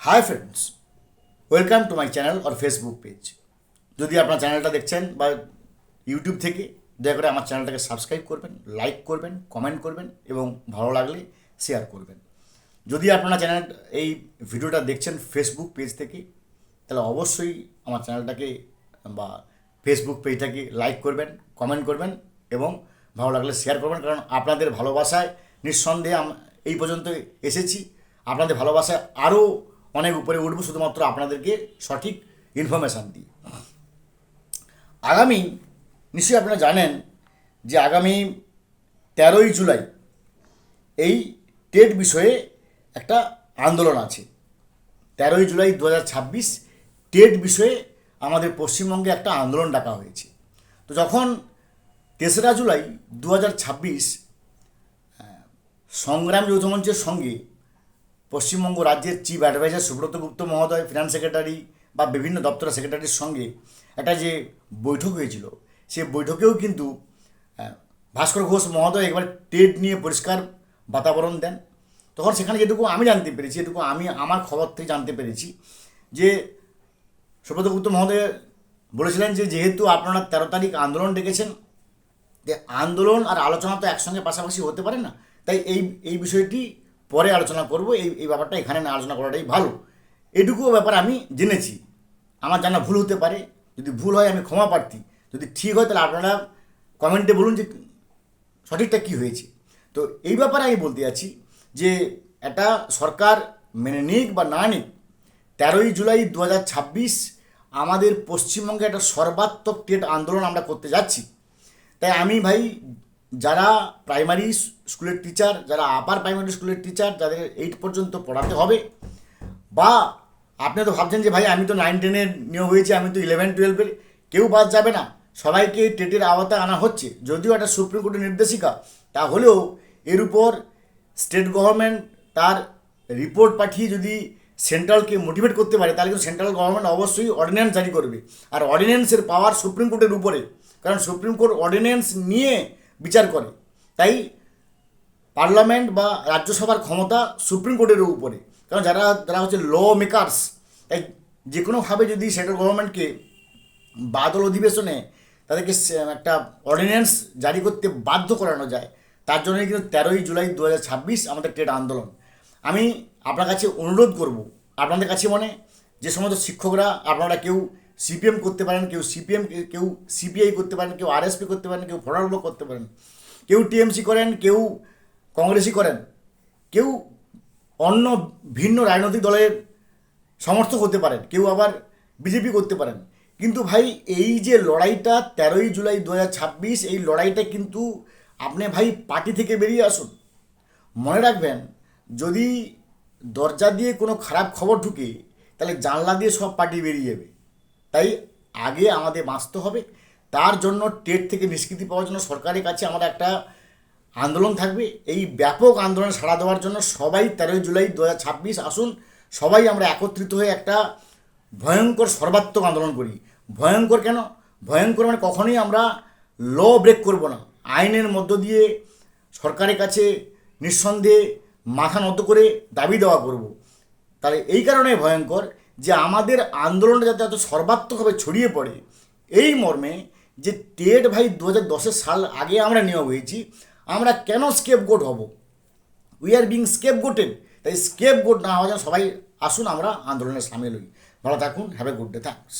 Hi friends, welcome to my channel or Facebook page. যদি আপনার চ্যানেলটা দেখছেন বা ইউটিউব থেকে, দয়া করে আমার চ্যানেলটাকে সাবস্ক্রাইব করবেন, লাইক করবেন, কমেন্ট করবেন এবং ভালো লাগলে শেয়ার করবেন। যদি আপনারা চ্যানেল এই ভিডিওটা দেখছেন ফেসবুক পেজ থেকে, তাহলে অবশ্যই আমার চ্যানেলটাকে বা ফেসবুক পেজটাকে লাইক করবেন, কমেন্ট করবেন এবং ভালো লাগলে শেয়ার করবেন। কারণ আপনাদের ভালোবাসায় নিঃসন্দেহে এই পর্যন্ত এসেছি। আপনাদের ভালোবাসায় আরও অনেক উপরে উঠব, শুধুমাত্র আপনাদেরকে সঠিক ইনফরমেশান দিই। আগামী, নিশ্চয়ই আপনারা জানেন যে আগামী 13ই জুলাই এই টেট বিষয়ে একটা আন্দোলন আছে। 13ই জুলাই 2026 টেট বিষয়ে আমাদের পশ্চিমবঙ্গে একটা আন্দোলন ডাকা হয়েছে। তো যখন 3রা জুলাই 2026 সংগ্রাম যৌথ মঞ্চের সঙ্গে পশ্চিমবঙ্গ রাজ্যের চিফ অ্যাডভাইজার সুব্রত গুপ্ত মহোদয়, ফিনান্স সেক্রেটারি বা বিভিন্ন দপ্তরের সেক্রেটারির সঙ্গে একটা যে বৈঠক হয়েছিল, সে বৈঠকেও কিন্তু ভাস্কর ঘোষ মহোদয় একবার টেট নিয়ে পরিষ্কার বাতাবরণ দেন। তখন সেখানে যেটুকু আমি জানতে পেরেছি, যেটুকু আমি আমার খবর থেকে জানতে পেরেছি, যে সুব্রত গুপ্ত মহোদয় বলেছিলেন যে যেহেতু আপনারা 13 তারিখ আন্দোলন ডেকেছেন, যে আন্দোলন আর আলোচনা তো একসঙ্গে পাশাপাশি হতে পারে না, তাই এই বিষয়টি পরে আলোচনা করব, এই ব্যাপারটা এখানে না আলোচনা করাটাই ভালো। এটুকু ব্যাপার আমি জেনেছি। আমার জানা ভুল হতে পারে, যদি ভুল হয় আমি ক্ষমা প্রার্থী, যদি ঠিক হয় তাহলে আপনারা কমেন্টে বলুন যে সঠিকটা কী হয়েছে। তো এই ব্যাপারে আমি বলতে যাচ্ছি যে এটা সরকার মেনে নিক বা না নিক, 13ই জুলাই 2026 আমাদের পশ্চিমবঙ্গে একটা সর্বাত্মক টেট আন্দোলন আমরা করতে যাচ্ছি। তাই আমি ভাই, যারা প্রাইমারি স্কুলের টিচার, যারা আপার প্রাইমারি স্কুলের টিচার, যাদের 8 পর্যন্ত পড়াতে হবে, বা আপনি তো ভাবছেন যে ভাই আমি তো 9-10-এর নিয়োগ হয়েছে, আমি তো 11-12-এর, কেউ বাদ যাবে না, সবাইকে টেটের আওতায় আনা হচ্ছে। যদিও একটা সুপ্রিম কোর্টের নির্দেশিকা, তাহলেও এর উপর স্টেট গভর্নমেন্ট তার রিপোর্ট পাঠিয়ে যদি সেন্ট্রালকে মোটিভেট করতে পারে, তাহলে কিন্তু সেন্ট্রাল গভর্নমেন্ট অবশ্যই অর্ডিন্যান্স জারি করবে। আর অর্ডিন্যান্সের পাওয়ার সুপ্রিম কোর্টের উপরে, কারণ সুপ্রিম কোর্ট অর্ডিন্যান্স নিয়ে বিচার করে। তাই পার্লামেন্ট বা রাজ্যসভার ক্ষমতা সুপ্রিম কোর্টের উপরে, কারণ যারা যারা হচ্ছে ল মেকার্স, তাই যে কোনোভাবে যদি সেন্ট্রাল গভর্নমেন্টকে বাদল অধিবেশনে তাদেরকে একটা অর্ডিন্যান্স জারি করতে বাধ্য করানো যায়, তার জন্যই কিন্তু 13ই জুলাই 2026 আমাদের টেট আন্দোলন। আমি আপনার কাছে অনুরোধ করব, আপনাদের কাছে যে সমস্ত শিক্ষকরা, আপনারা কেউ সিপিএম করতে পারেন, কেউ সিপিএম, কেউ সিপিআই করতে পারেন, কেউ আরএসপি করতে পারেন, কেউ ফরওয়ার্ড ব্লক করতে পারেন, কেউ টিএমসি করেন, কেউ কংগ্রেসই করেন, কেউ অন্য ভিন্ন রাজনৈতিক দলের সমর্থক হতে পারেন, কেউ আবার বিজেপি করতে পারেন। কিন্তু ভাই, এই যে লড়াইটা 13ই জুলাই 2026, এই লড়াইটা কিন্তু আপনি ভাই পার্টি থেকে বেরিয়ে আসুন। মনে রাখবেন, যদি দরজা দিয়ে কোনো খারাপ খবর ঢুকে, তাহলে জানলা দিয়ে সব পার্টি বেরিয়ে যাবে। তাই আগে আমাদের বাঁচতে হবে। তার জন্য টেট থেকে নিষ্কৃতি পাওয়ার জন্য সরকারের কাছে আমরা একটা আন্দোলন থাকবে। এই ব্যাপক আন্দোলনে সাড়া দেওয়ার জন্য সবাই 13ই জুলাই 2026 আসুন, সবাই আমরা একত্রিত হয়ে একটা ভয়ঙ্কর সর্বাত্মক আন্দোলন করি। ভয়ঙ্কর কেন? ভয়ঙ্কর মানে কখনোই আমরা ল ব্রেক করব না, আইনের মধ্য দিয়ে সরকারের কাছে নিঃসন্দেহে মাথা নত করে দাবি দেওয়া করব। তাহলে এই কারণে ভয়ঙ্কর যে আমাদের আন্দোলনটা যাতে এত সর্বাত্মকভাবে ছড়িয়ে পড়ে, এই মর্মে যে টেট ভাই 2010 সাল আগে আমরা নিয়োগ হয়েছি, আমরা কেন স্কেপগোট হব? We are being scapegoated. তাই স্কেপগোট না হওয়া যেন সবাই আসুন আমরা আন্দোলনে সামিল হই। ভালো থাকুন, have a good day, thanks.